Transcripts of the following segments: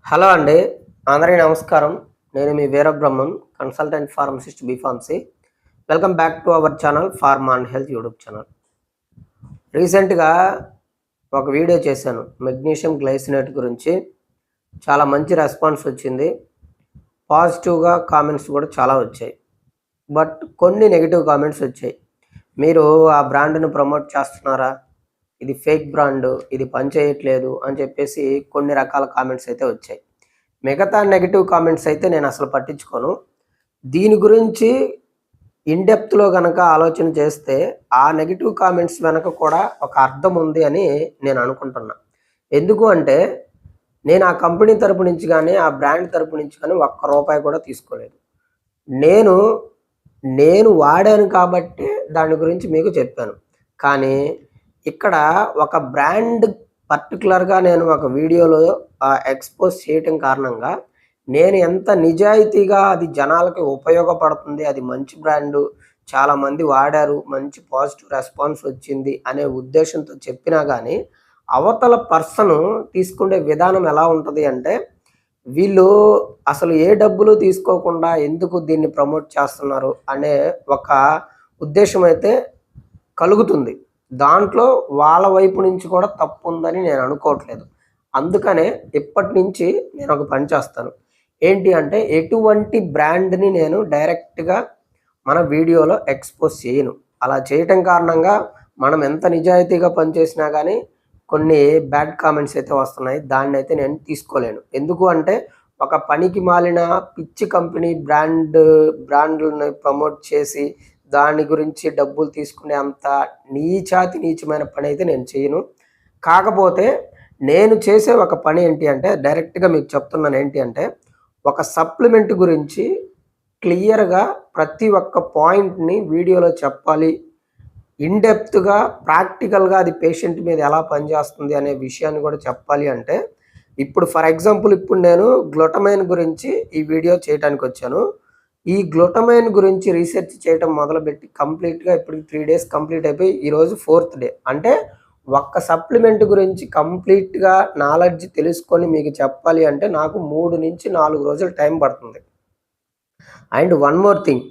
Hello అండి. అందరికీ నమస్కారం. నేను మీ Veerabrahmam, consultant pharmacist B pharmacy. Welcome back to our channel pharma and health YouTube channel. రీసెంట్‌గా ఒక వీడియో చేశాను మెగ్నీషియం గ్లైసినేట్ గురించి. చాలా మంచి రెస్పాన్స్ వచ్చింది. పాజిటివ్‌గా కామెంట్స్ కూడా చాలా వచ్చాయి. బట్ కొన్ని నెగెటివ్ కామెంట్స్ వచ్చాయి. మీరు ఆ బ్రాండ్‌ని ప్రమోట్ చేస్తున్నారా? ఇది ఫేక్ బ్రాండు, ఇది పనిచేయట్లేదు అని చెప్పేసి కొన్ని రకాల కామెంట్స్ అయితే వచ్చాయి. మిగతా నెగెటివ్ కామెంట్స్ అయితే నేను అసలు పట్టించుకోను. దీని గురించి ఇన్ డెప్త్‌లో గనక ఆలోచన చేస్తే ఆ నెగెటివ్ కామెంట్స్ వెనక కూడా ఒక అర్థం ఉంది అని నేను అనుకుంటున్నా. ఎందుకు అంటే నేను ఆ కంపెనీ తరపు నుంచి గానీ, ఆ బ్రాండ్ తరపు నుంచి కానీ ఒక్క రూపాయి కూడా తీసుకోలేదు. నేను నేను వాడాను కాబట్టే దాని గురించి మీకు చెప్పాను. కానీ ఇక్కడ ఒక బ్రాండ్ పర్టిక్యులర్‌గా నేను ఒక వీడియోలో ఎక్స్‌పోజ్ చేయటం కారణంగా నేను ఎంత నిజాయితీగా అది జనాలకి ఉపయోగపడుతుంది, అది మంచి బ్రాండు, చాలామంది వాడారు, మంచి పాజిటివ్ రెస్పాన్స్ వచ్చింది అనే ఉద్దేశంతో చెప్పినా గానీ, అవతల పర్సను తీసుకునే విధానం ఎలా ఉంటది అంటే, వీళ్ళు అసలు ఏ డబ్బులు తీసుకోకుండా ఎందుకు దీన్ని ప్రమోట్ చేస్తున్నారు అనే ఒక ఉద్దేశం అయితే కలుగుతుంది. దాంట్లో వాళ్ళ వైపు నుంచి కూడా తప్పుందని నేను అనుకోవట్లేదు. అందుకనే ఇప్పటి నుంచి నేను ఒక పని చేస్తాను. ఏంటి అంటే ఎటువంటి బ్రాండ్‌ని నేను డైరెక్ట్‌గా మన వీడియోలో ఎక్స్‌పోజ్ చేయను. అలా చేయటం కారణంగా మనం ఎంత నిజాయితీగా పనిచేసినా గానీ కొన్ని బ్యాడ్ కామెంట్స్ అయితే వస్తున్నాయి. దాన్నైతే నేను తీసుకోలేను. ఎందుకు అంటే ఒక పనికి మాలిన పిచ్చి కంపెనీ బ్రాండ్‌లని ప్రమోట్ చేసి దాని గురించి డబ్బులు తీసుకునే అంత నీచమైన పనైతే నేను చేయను. కాకపోతే నేను చేసే ఒక పని ఏంటి అంటే డైరెక్ట్‌గా మీకు చెప్తున్నాను ఏంటి అంటే, ఒక సప్లిమెంట్ గురించి క్లియర్‌గా ప్రతి ఒక్క పాయింట్‌ని వీడియోలో చెప్పాలి. ఇన్ డెప్త్‌గా, ప్రాక్టికల్‌గా అది పేషెంట్ మీద ఎలా పనిచేస్తుంది అనే విషయాన్ని కూడా చెప్పాలి అంటే, ఇప్పుడు ఫర్ ఎగ్జాంపుల్ ఇప్పుడు నేను గ్లూటమైన్ గురించి ఈ వీడియో చేయటానికొచ్చాను. ఈ గ్లూటమైన్ గురించి రీసెర్చ్ చేయటం మొదలుపెట్టి కంప్లీట్‌గా ఇప్పటికి 3 డేస్ కంప్లీట్ అయిపోయి ఈరోజు 4థ్ డే. అంటే ఒక్క సప్లిమెంట్ గురించి కంప్లీట్‌గా నాలెడ్జ్ తెలుసుకొని మీకు చెప్పాలి అంటే నాకు 3-4 రోజులు టైం పడుతుంది. అండ్ వన్ మోర్ థింగ్,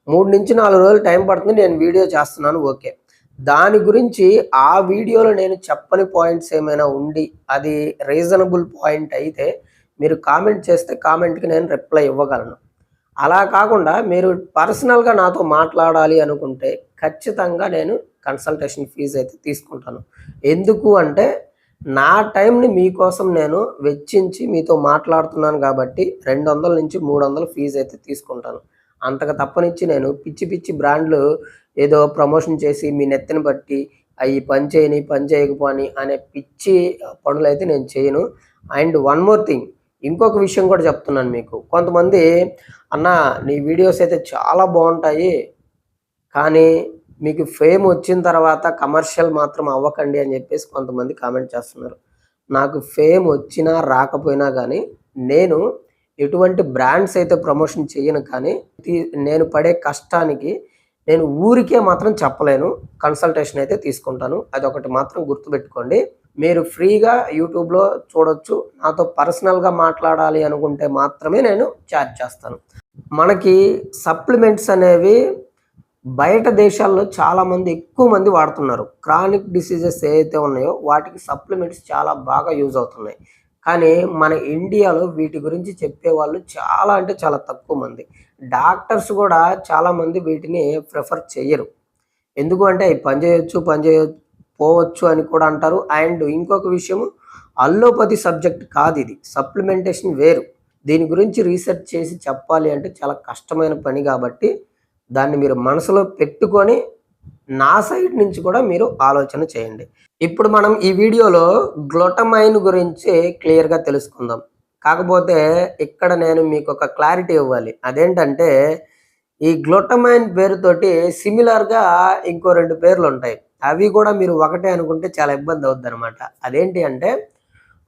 3-4 రోజులు టైం పడుతుంది. నేను వీడియో చేస్తున్నాను ఓకే. దాని గురించి ఆ వీడియోలో నేను చెప్పని పాయింట్స్ ఏమైనా ఉండి అది రీజనబుల్ పాయింట్ అయితే మీరు కామెంట్ చేస్తే కామెంట్‌కి నేను రిప్లై ఇవ్వగలను. అలా కాకుండా మీరు పర్సనల్‌గా నాతో మాట్లాడాలి అనుకుంటే ఖచ్చితంగా నేను కన్సల్టేషన్ ఫీజ్ అయితే తీసుకుంటాను. ఎందుకు అంటే నా టైంని మీకోసం నేను వెచ్చించి మీతో మాట్లాడుతున్నాను కాబట్టి 200-300 ఫీజ్ అయితే తీసుకుంటాను. అంతకు తప్పనిచ్చి నేను పిచ్చి బ్రాండ్‌లు ఏదో ప్రమోషన్ చేసి మీ నెత్తిన బట్టి అయి పని చేయని, పని చేయకపోని అనే పిచ్చి పనులైతే నేను చేయను. అండ్ వన్ మోర్ థింగ్, ఇంకొక విషయం కూడా చెప్తున్నాను మీకు. కొంతమంది అన్నా నీ వీడియోస్ అయితే చాలా బావుంటాయి. కానీ మీకు ఫేమ్ వచ్చిన తర్వాత కమర్షియల్ మాత్రం అవ్వకండి అని చెప్పేసి కొంతమంది కామెంట్ చేస్తున్నారు. నాకు ఫేమ్ వచ్చినా రాకపోయినా గానీ నేను ఎటువంటి బ్రాండ్స్ అయితే ప్రమోషన్ చెయ్యను. కానీ నేను పడే కష్టానికి నేను ఊరికే మాత్రం చెప్పలేను. కన్సల్టేషన్ అయితే తీసుకుంటాను. అదొకటి మాత్రం గుర్తుపెట్టుకోండి. మీరు ఫ్రీగా యూట్యూబ్‌లో చూడొచ్చు. నాతో పర్సనల్‌గా మాట్లాడాలి అనుకుంటే మాత్రమే నేను చార్జ్ చేస్తాను. మనకి సప్లిమెంట్స్ అనేవి బయట దేశాల్లో చాలామంది ఎక్కువ మంది వాడుతున్నారు. క్రానిక్ డిసీజెస్ ఏవైతే ఉన్నాయో వాటికి సప్లిమెంట్స్ చాలా బాగా యూజ్ అవుతున్నాయి. కానీ మన ఇండియాలో వీటి గురించి చెప్పేవాళ్ళు చాలా అంటే చాలా తక్కువ మంది. డాక్టర్స్ కూడా చాలామంది వీటిని ప్రిఫర్ చెయ్యరు. ఎందుకు అంటే అయి పోవచ్చు అని కూడా అంటారు. అండ్ ఇంకొక విషయము, అల్లోపతి సబ్జెక్ట్ కాదిది. సప్లిమెంటేషన్ వేరు. దీని గురించి రీసెర్చ్ చేసి చెప్పాలి అంటే చాలా కష్టమైన పని కాబట్టి దాన్ని మీరు మనసులో పెట్టుకొని నా సైడ్ నుంచి కూడా మీరు ఆలోచన చేయండి. ఇప్పుడు మనం ఈ వీడియోలో గ్లూటమైన్ గురించి క్లియర్‌గా తెలుసుకుందాం. కాకపోతే ఇక్కడ నేను మీకొక క్లారిటీ ఇవ్వాలి. అదేంటంటే ఈ గ్లూటమైన్ పేరుతోటి సిమిలర్‌గా ఇంకో 2 పేర్లుంటాయి. అవి కూడా మీరు ఒకటే అనుకుంటే చాలా ఇబ్బంది అవుద్దనమాట. అదేంటి అంటే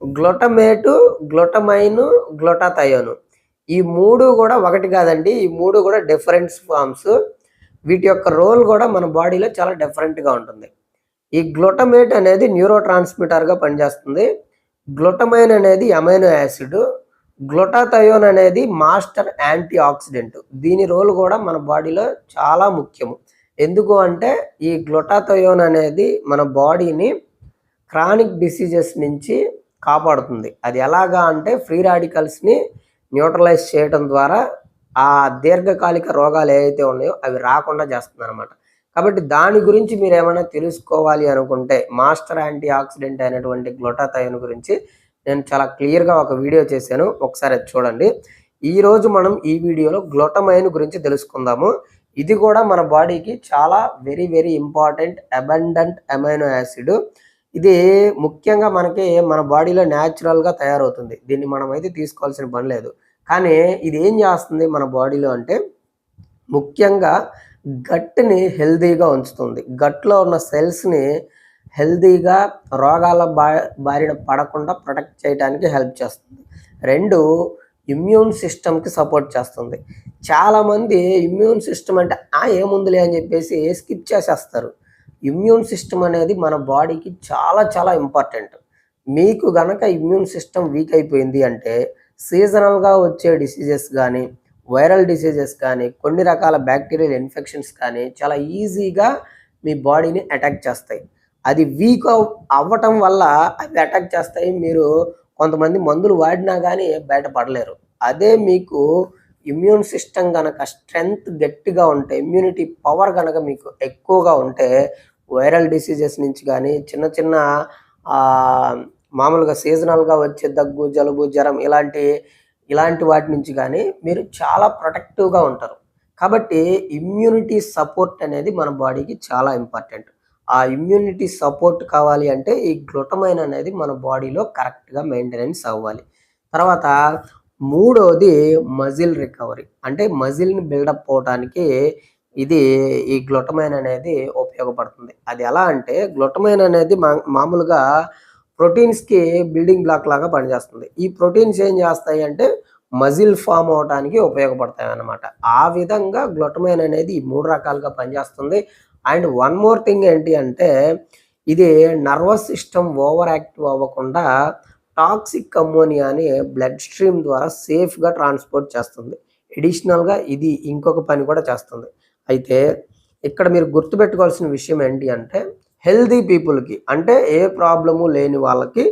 గ్లూటమేటు, గ్లూటమైను, గ్లూటాథయోను. ఈ 3 కూడా ఒకటి కాదండి. ఈ 3 కూడా డిఫరెంట్ ఫార్మ్స్. వీటి యొక్క రోల్ కూడా మన బాడీలో చాలా డిఫరెంట్‌గా ఉంటుంది. ఈ గ్లూటమేట్ అనేది న్యూరో ట్రాన్స్మిటర్‌గా పనిచేస్తుంది. గ్లూటమైన్ అనేది అమైనో యాసిడ్. గ్లూటాథయోన్ అనేది మాస్టర్ యాంటీ ఆక్సిడెంట్. దీని రోల్ కూడా మన బాడీలో చాలా ముఖ్యము. ఎందుకు అంటే ఈ గ్లూటాథయోన్ అనేది మన బాడీని క్రానిక్ డిసీజెస్ నుంచి కాపాడుతుంది. అది ఎలాగా అంటే ఫ్రీ రాడికల్స్ని న్యూట్రలైజ్ చేయడం ద్వారా ఆ దీర్ఘకాలిక రోగాలు ఏవైతే ఉన్నాయో అవి రాకుండా చేస్తుంది అనమాట. కాబట్టి దాని గురించి మీరు ఏమైనా తెలుసుకోవాలి అనుకుంటే మాస్టర్ యాంటీ ఆక్సిడెంట్ అయినటువంటి గ్లూటాథయోన్ గురించి నేను చాలా క్లియర్గా ఒక వీడియో చేశాను, ఒకసారి అది చూడండి. ఈరోజు మనం ఈ వీడియోలో గ్లూటమైన్ గురించి తెలుసుకుందాము. ఇది కూడా మన బాడీకి చాలా very very important abundant amino acid. ఇది ముఖ్యంగా మనకి మన బాడీలో న్యాచురల్గా తయారవుతుంది. దీన్ని మనం అయితే తీసుకోవాల్సిన పని లేదు. కానీ ఇది ఏం చేస్తుంది మన బాడీలో అంటే ముఖ్యంగా గట్ని హెల్దీగా ఉంచుతుంది. గట్లో ఉన్న సెల్స్ని హెల్దీగా రోగాల బారిన పడకుండా ప్రొటెక్ట్ చేయడానికి హెల్ప్ చేస్తుంది. 2 ఇమ్యూన్ సిస్టమ్కి సపోర్ట్ చేస్తుంది. చాలామంది ఇమ్యూన్ సిస్టమ్ అంటే ఏముందిలే అని చెప్పేసి స్కిప్ చేసేస్తారు. ఇమ్యూన్ సిస్టమ్ అనేది మన బాడీకి చాలా చాలా ఇంపార్టెంట్. మీకు గనక ఇమ్యూన్ సిస్టమ్ వీక్ అయిపోయింది అంటే సీజనల్గా వచ్చే డిసీజెస్ కానీ వైరల్ డిసీజెస్ కానీ కొన్ని రకాల బ్యాక్టీరియల్ ఇన్ఫెక్షన్స్ కానీ చాలా ఈజీగా మీ బాడీని అటాక్ చేస్తాయి. అది వీక్ అవ్వటం వల్ల అవి అటాక్ చేస్తాయి. మీరు కొంతమంది మందులు వాడినా కానీ బయటపడలేరు. అదే మీకు ఇమ్యూన్ సిస్టమ్ కనుక స్ట్రెంగ్త్ గట్టిగా ఉంటే, ఇమ్యూనిటీ పవర్ కనుక మీకు ఎక్కువగా ఉంటే వైరల్ డిసీజెస్ నుంచి కానీ చిన్న చిన్న మామూలుగా సీజనల్గా వచ్చే దగ్గు, జలుబు, జ్వరం ఇలాంటి వాటి నుంచి కానీ మీరు చాలా ప్రొటెక్టివ్గా ఉంటారు. కాబట్టి ఇమ్యూనిటీ సపోర్ట్ అనేది మన బాడీకి చాలా ఇంపార్టెంట్. ఆ ఇమ్యూనిటీ సపోర్ట్ కావాలి అంటే ఈ గ్లూటమైన్ అనేది మన బాడీలో కరెక్ట్గా మెయింటెనెన్స్ అవ్వాలి. తర్వాత 3వది మజిల్ రికవరీ. అంటే మజిల్ని బిల్డప్ అవడానికి ఈ గ్లూటమైన్ అనేది ఉపయోగపడుతుంది. అది ఎలా అంటే గ్లూటమైన్ అనేది మామూలుగా ప్రోటీన్స్కి బిల్డింగ్ బ్లాక్ లాగా పనిచేస్తుంది. ఈ ప్రోటీన్స్ ఏం చేస్తాయి అంటే మజిల్ ఫామ్ అవడానికి ఉపయోగపడతాయి అన్నమాట. ఆ విధంగా గ్లూటమైన్ అనేది ఈ 3 రకాలుగా పనిచేస్తుంది. అండ్ వన్ మోర్ థింగ్ ఏంటి అంటే ఇది నర్వస్ సిస్టమ్ ఓవర్ యాక్టివ్ అవ్వకుండా టాక్సిక్ అమ్మోనియాని బ్లడ్ స్ట్రీమ్ ద్వారా సేఫ్గా ట్రాన్స్పోర్ట్ చేస్తుంది. ఎడిషనల్గా ఇది ఇంకొక పని కూడా చేస్తుంది. అయితే ఇక్కడ మీరు గుర్తుపెట్టుకోవాల్సిన విషయం ఏంటి అంటే హెల్దీ పీపుల్కి అంటే ఏ ప్రాబ్లము లేని వాళ్ళకి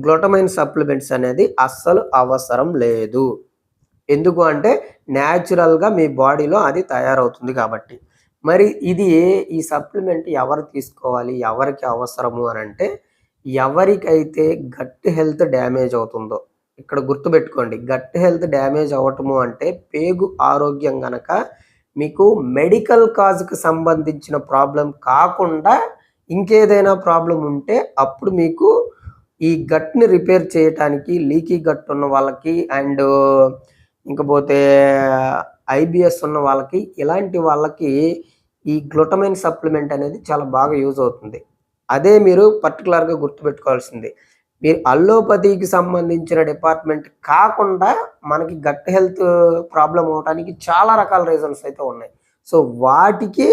గ్లూటమైన్ సప్లిమెంట్స్ అనేది అస్సలు అవసరం లేదు. ఎందుకు అంటే న్యాచురల్గా మీ బాడీలో అది తయారవుతుంది కాబట్టి. మరి ఈ సప్లిమెంట్ ఎవరు తీసుకోవాలి, ఎవరికి అవసరము అని అంటే ఎవరికైతే గట్ హెల్త్ డ్యామేజ్ అవుతుందో. ఇక్కడ గుర్తుపెట్టుకోండి, గట్ హెల్త్ డ్యామేజ్ అవ్వటము అంటే పేగు ఆరోగ్యం గనక మీకు మెడికల్ కాజ్కి సంబంధించిన ప్రాబ్లం కాకుండా ఇంకేదైనా ప్రాబ్లం ఉంటే అప్పుడు మీకు ఈ గట్ని రిపేర్ చేయటానికి లీకీ గట్ ఉన్న వాళ్ళకి అండ్ ఇంకపోతే ఐబిఎస్ ఉన్న వాళ్ళకి ఇలాంటి వాళ్ళకి ఈ గ్లూటమైన్ సప్లిమెంట్ అనేది చాలా బాగా యూజ్ అవుతుంది. అదే మీరు పర్టికులర్గా గుర్తుపెట్టుకోవాల్సింది. మీరు అల్లోపతికి సంబంధించిన డిపార్ట్మెంట్ కాకుండా మనకి గట్ హెల్త్ ప్రాబ్లం అవడానికి చాలా రకాల రీజన్స్ అయితే ఉన్నాయి. సో వాటికి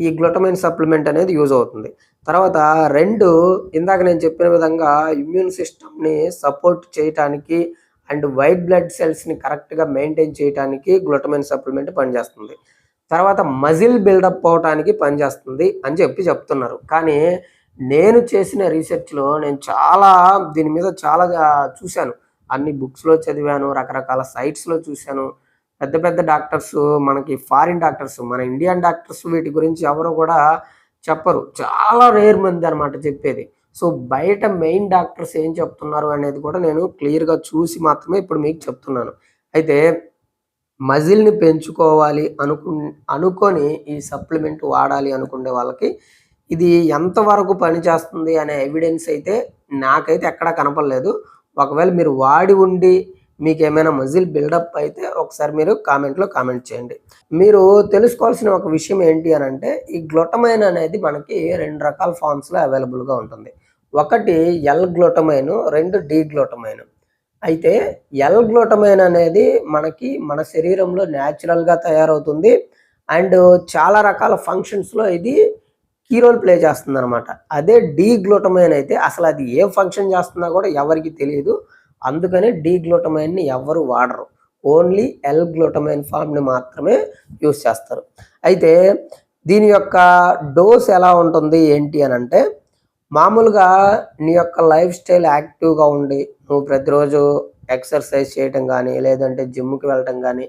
ఈ గ్లూటమైన్ సప్లిమెంట్ అనేది యూజ్ అవుతుంది. తర్వాత 2 ఇందాక నేను చెప్పిన విధంగా ఇమ్యూన్ సిస్టమ్ని సపోర్ట్ చేయటానికి అండ్ వైట్ బ్లడ్ సెల్స్ని కరెక్ట్గా మెయింటైన్ చేయడానికి గ్లూటమైన్ సప్లిమెంట్ పనిచేస్తుంది. తర్వాత మజిల్ బిల్డప్ అవటానికి పనిచేస్తుంది అని చెప్తున్నారు. కానీ నేను చేసిన రీసెర్చ్లో నేను దీని మీద చాలా చూశాను. అన్ని బుక్స్లో చదివాను, రకరకాల సైట్స్లో చూశాను. పెద్ద పెద్ద డాక్టర్స్, మనకి ఫారిన్ డాక్టర్స్, మన ఇండియన్ డాక్టర్స్ వీటి గురించి ఎవరు కూడా చెప్పరు. చాలా రేర్ మంది అనమాట చెప్పేది. సో బయట మెయిన్ డాక్టర్స్ ఏం చెప్తున్నారు అనేది కూడా నేను క్లియర్గా చూసి మాత్రమే ఇప్పుడు మీకు చెప్తున్నాను. అయితే మజిల్ని పెంచుకోవాలి అనుకొని ఈ సప్లిమెంట్ వాడాలి అనుకునే వాళ్ళకి ఇది ఎంతవరకు పనిచేస్తుంది అనే ఎవిడెన్స్ అయితే నాకైతే ఎక్కడా కనపడలేదు. ఒకవేళ మీరు వాడి ఉండి మీకు ఏమైనా మజిల్ బిల్డప్ అయితే ఒకసారి మీరు కామెంట్లో కామెంట్ చేయండి. మీరు తెలుసుకోవాల్సిన ఒక విషయం ఏంటి అని అంటే ఈ గ్లూటమైన్ అనేది మనకి 2 రకాల ఫామ్స్లో అవైలబుల్గా ఉంటుంది. ఒకటి ఎల్ గ్లూటమైన్, 2 డి గ్లూటమైన్. అయితే ఎల్ గ్లూటమైన్ అనేది మన శరీరంలో న్యాచురల్గా తయారవుతుంది అండ్ చాలా రకాల ఫంక్షన్స్లో ఇది కీ రోల్ ప్లే చేస్తుంది అనమాట. అదే డి గ్లూటమైన్ అయితే అసలు అది ఏ ఫంక్షన్ చేస్తున్నా కూడా ఎవరికి తెలియదు. అందుకని డీగ్లూటమైన్ని ఎవ్వరు వాడరు. ఓన్లీ L-గ్లూటమైన్ ఫామ్‌ని మాత్రమే యూజ్ చేస్తారు. అయితే దీని యొక్క డోస్ ఎలా ఉంటుంది ఏంటి అనంటే, మామూలుగా నీ యొక్క లైఫ్ స్టైల్ యాక్టివ్‌గా ఉండి, నువ్వు ప్రతిరోజు ఎక్సర్సైజ్ చేయటం గానీ, లేదంటే జిమ్‌కి వెళ్ళటం గానీ,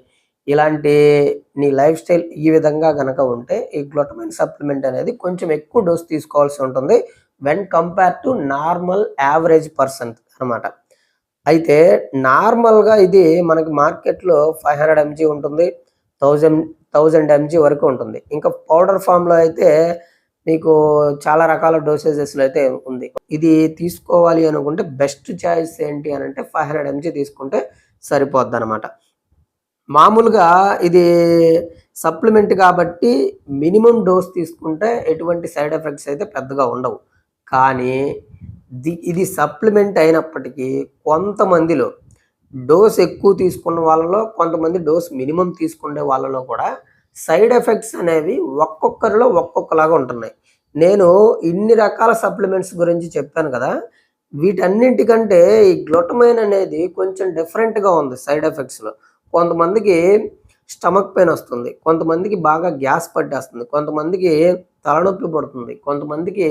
ఇలాంటి నీ లైఫ్ స్టైల్ ఈ విధంగా గనక ఉంటే, ఈ గ్లూటమైన్ సప్లిమెంట్ అనేది కొంచెం ఎక్కువ డోస్ తీసుకోవాల్సి ఉంటుంది. When compare to normal average person అనమాట. అయితే నార్మల్‌గా ఇది మనకి మార్కెట్‌లో 500 ఎంజీ ఉంటుంది. 1000 ఎంజీ వరకు ఉంటుంది. ఇంకా పౌడర్ ఫామ్‌లో అయితే మీకు చాలా రకాల డోసేజెస్‌లో అయితే ఉంది. ఇది తీసుకోవాలి అనుకుంటే బెస్ట్ చాయిస్ ఏంటి అనంటే 500 ఎంజీ తీసుకుంటే సరిపోద్దనమాట. మామూలుగా ఇది సప్లిమెంట్ కాబట్టి మినిమమ్ డోస్ తీసుకుంటే ఎటువంటి సైడ్ ఎఫెక్ట్స్ అయితే పెద్దగా ఉండవు. కానీ ఇది సప్లిమెంట్ అయినప్పటికీ కొంతమందిలో డోస్ ఎక్కువ తీసుకున్న వాళ్ళలో, కొంతమంది డోస్ మినిమమ్ తీసుకునే వాళ్ళలో కూడా సైడ్ ఎఫెక్ట్స్ అనేవి ఒక్కొక్కరిలో ఒక్కొక్కలాగా ఉంటున్నాయి. నేను ఇన్ని రకాల సప్లిమెంట్స్ గురించి చెప్పాను కదా! వీటన్నింటికంటే ఈ గ్లూటమైన్ అనేది కొంచెం డిఫరెంట్‌గా ఉంది సైడ్ ఎఫెక్ట్స్‌లో. కొంతమందికి స్టమక్ పెయిన్ వస్తుంది. కొంతమందికి బాగా గ్యాస్ పట్టేస్తుంది. కొంతమందికి తలనొప్పి పుడుతుంది. కొంతమందికి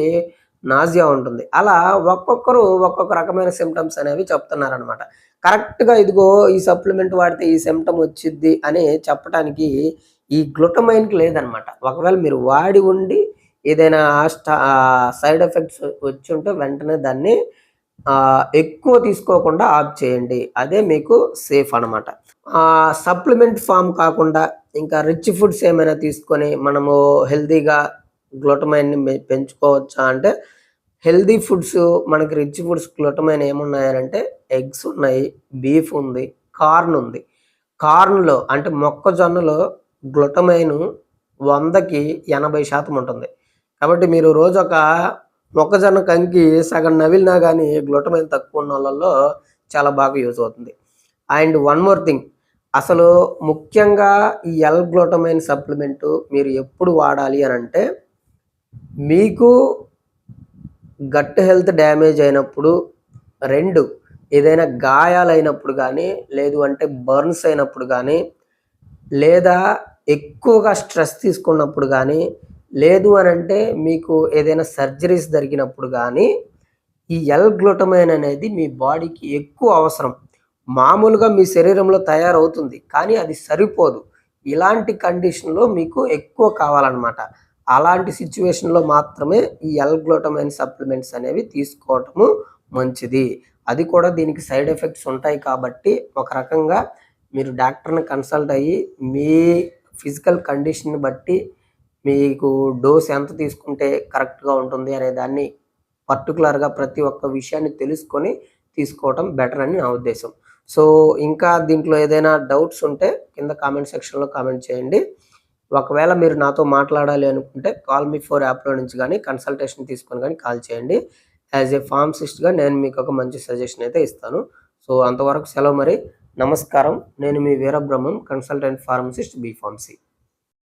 నాజియా ఉంటుంది. అలా ఒక్కొక్కరు ఒక్కొక్క రకమైన సింప్టమ్స్ అనేవి చెప్తున్నారనమాట. కరెక్ట్‌గా ఇదిగో ఈ సప్లిమెంట్ వాడితే ఈ సింప్టమ్ వచ్చిద్ది అని చెప్పటానికి ఈ గ్లూటమైన్‌కి లేదనమాట. ఒకవేళ మీరు వాడి ఉండి ఏదైనా సైడ్ ఎఫెక్ట్స్ వచ్చుంటే వెంటనే దాన్ని ఎక్కువ తీసుకోకుండా ఆఫ్ చేయండి. అదే మీకు సేఫ్ అనమాట. సప్లిమెంట్ ఫార్మ్ కాకుండా ఇంకా రిచ్ ఫుడ్స్ ఏమైనా తీసుకొని మనము హెల్తీగా గ్లూటమైన్‌ని పెంచుకోవచ్చా అంటే, హెల్తీ ఫుడ్స్ మనకి రిచ్ ఫుడ్స్ గ్లూటమైన్ ఏమున్నాయనంటే ఎగ్స్ ఉన్నాయి, బీఫ్ ఉంది, కార్న్ ఉంది. కార్న్‌లో అంటే మొక్కజొన్నలో గ్లూటమైన్ 100కి 80% ఉంటుంది. కాబట్టి మీరు రోజొక మొక్కజొన్న కంకి సగం నమిలినా గానీ గ్లూటమైన్ తక్కువ ఉన్నోళ్ళలో చాలా బాగా యూజ్ అవుతుంది. అండ్ వన్ మోర్ థింగ్, అసలు ముఖ్యంగా ఈ L-గ్లూటమైన్ సప్లిమెంటు మీరు ఎప్పుడు వాడాలి అనంటే, మీకు గట్ హెల్త్ డ్యామేజ్ అయినప్పుడు, 2 ఏదైనా గాయాలైనప్పుడు గానీ, లేదు అంటే బర్న్స్ అయినప్పుడు గానీ, లేదా ఎక్కువగా స్ట్రెస్ తీసుకున్నప్పుడు గానీ, లేదు అనంటే మీకు ఏదైనా సర్జరీస్ జరిగినప్పుడు గానీ, ఈ L-గ్లూటమైన్ అనేది మీ బాడీకి ఎక్కువ అవసరం. మామూలుగా మీ శరీరంలో తయారవుతుంది. కానీ అది సరిపోదు. ఇలాంటి కండిషన్‌లో మీకు ఎక్కువ కావాలనమాట. అలాంటి సిట్యుయేషన్‌లో మాత్రమే ఈ L-గ్లూటమైన్ సప్లిమెంట్స్ అనేవి తీసుకోవటము మంచిది. అది కూడా దీనికి సైడ్ ఎఫెక్ట్స్ ఉంటాయి కాబట్టి, ఒక రకంగా మీరు డాక్టర్‌ని కన్సల్ట్ అయ్యి, మీ ఫిజికల్ కండిషన్‌ని బట్టి మీకు డోస్ ఎంత తీసుకుంటే కరెక్ట్‌గా ఉంటుంది అనే దాన్ని పర్టిక్యులర్‌గా ప్రతి ఒక్క విషయాన్ని తెలుసుకొని తీసుకోవటం బెటర్ అని నా ఉద్దేశం. సో, ఇంకా దీంట్లో ఏదైనా డౌట్స్ ఉంటే కింద కామెంట్ సెక్షన్‌లో కామెంట్ చేయండి. ఒకవేళ మీరు నాతో మాట్లాడాలి అనుకుంటే కాల్ మీ ఫర్ యాప్‌లో నుంచి గానీ, కన్సల్టేషన్ తీసుకొని గానీ కాల్ చేయండి. యాజ్ ఏ ఫార్మసిస్ట్‌గా నేను మీకొక మంచి సజెషన్ అయితే ఇస్తాను. సో, అంతవరకు సెలవు మరి. నమస్కారం. నేను మీ Veerabrahmam, consultant pharmacist B pharmacy.